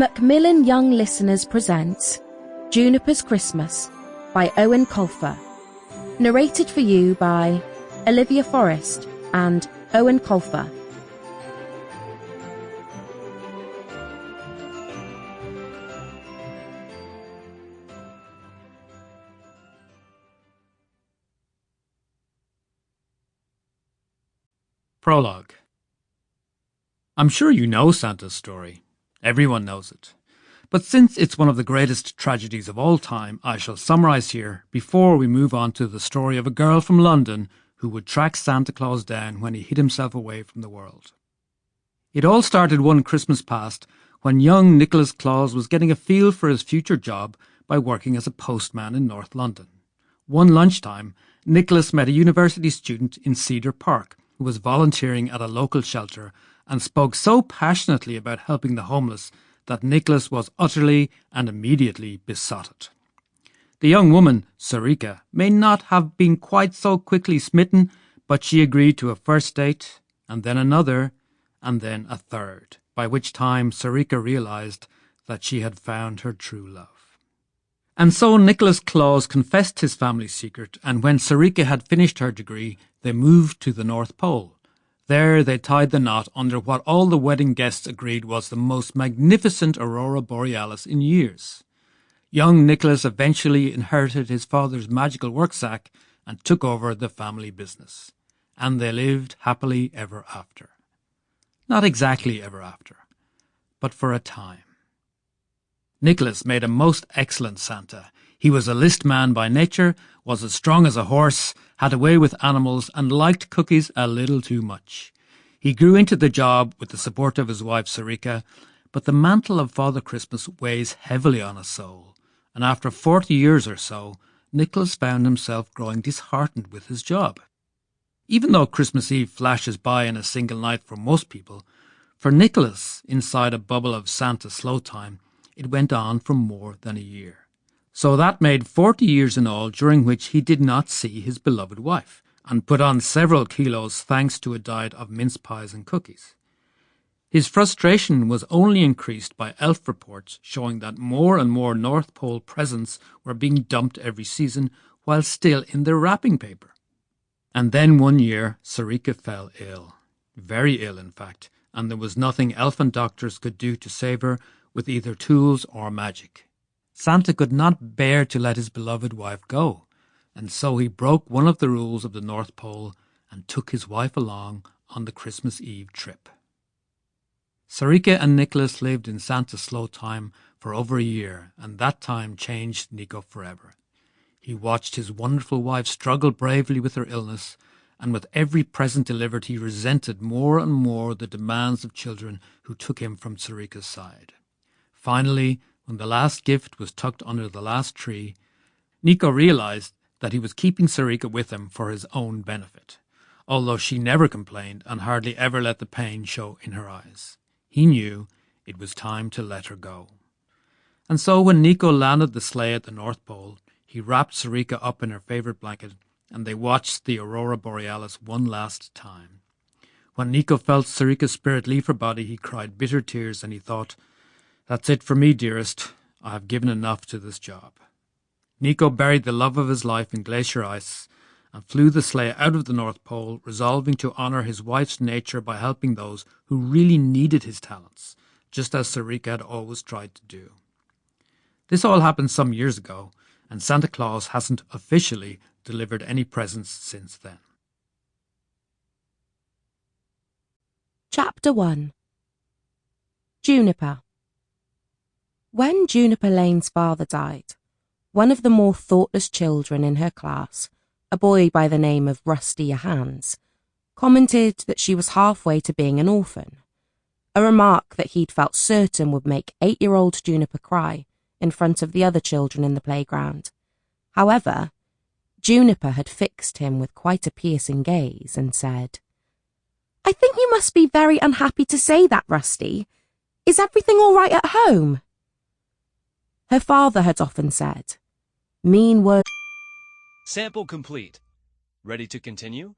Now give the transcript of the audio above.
Macmillan Young Listeners presents Juniper's Christmas by Eoin Colfer. Narrated for you by Olivia, Forrest and Eoin Colfer. Prologue. I'm sure you know Santa's story. Everyone knows it. But since it's one of the greatest tragedies of all time, I shall summarise here before we move on to the story of a girl from London who would track Santa Claus down when he hid himself away from the world. It all started one Christmas past when young Nicholas Claus was getting a feel for his future job by working as a postman in North London. One lunchtime, Nicholas met a university student in Cedar Park who was volunteering at a local shelter and spoke so passionately about helping the homeless that Nicholas was utterly and immediately besotted. The young woman, Sarika, may not have been quite so quickly smitten, but she agreed to a first date, and then another, and then a third, by which time Sarika realised that she had found her true love. And so Nicholas Claus confessed his family secret, and when Sarika had finished her degree, they moved to the North Pole. There they tied the knot under what all the wedding guests agreed was the most magnificent aurora borealis in years. Young Nicholas eventually inherited his father's magical worksack and took over the family business. And they lived happily ever after. Not exactly ever after, but for a time. Nicholas made a most excellent Santa. He was a list man by nature, was as strong as a horse, had a way with animals, and liked cookies a little too much. He grew into the job with the support of his wife Sarika, but the mantle of Father Christmas weighs heavily on his soul, and after 40 years or so, Nicholas found himself growing disheartened with his job. Even though Christmas Eve flashes by in a single night for most people, for Nicholas, inside a bubble of Santa slow time, it went on for more than a year. So that made 40 years in all during which he did not see his beloved wife, and put on several kilos thanks to a diet of mince pies and cookies. His frustration was only increased by elf reports showing that more and more North Pole presents were being dumped every season while still in their wrapping paper. And then one year Sarika fell ill, very ill in fact, and there was nothing elfin doctors could do to save her with either tools or magic. Santa could not bear to let his beloved wife go, and so he broke one of the rules of the North Pole and took his wife along on the Christmas Eve trip. Sarika and Nicholas lived in Santa's slow time for over a year, and that time changed Nico forever. He watched his wonderful wife struggle bravely with her illness, and with every present delivered he resented more and more the demands of children who took him from Sarika's side. Finally, when the last gift was tucked under the last tree, Nico realised that he was keeping Sarika with him for his own benefit, although she never complained and hardly ever let the pain show in her eyes. He knew it was time to let her go. And so when Nico landed the sleigh at the North Pole, he wrapped Sarika up in her favourite blanket and they watched the aurora borealis one last time. When Nico felt Sarika's spirit leave her body, he cried bitter tears and he thought, "That's it for me, dearest. I have given enough to this job." Nico buried the love of his life in glacier ice and flew the sleigh out of the North Pole, resolving to honour his wife's nature by helping those who really needed his talents, just as Sarika had always tried to do. This all happened some years ago, and Santa Claus hasn't officially delivered any presents since then. Chapter 1. Juniper. When Juniper Lane's father died, one of the more thoughtless children in her class, a boy by the name of Rusty Hands, commented that she was halfway to being an orphan, a remark that he'd felt certain would make 8-year-old Juniper cry in front of the other children in the playground. However, Juniper had fixed him with quite a piercing gaze and said, "I think you must be very unhappy to say that, Rusty. Is everything all right at home?" Her father had often said, "Mean words." Sample complete. Ready to continue?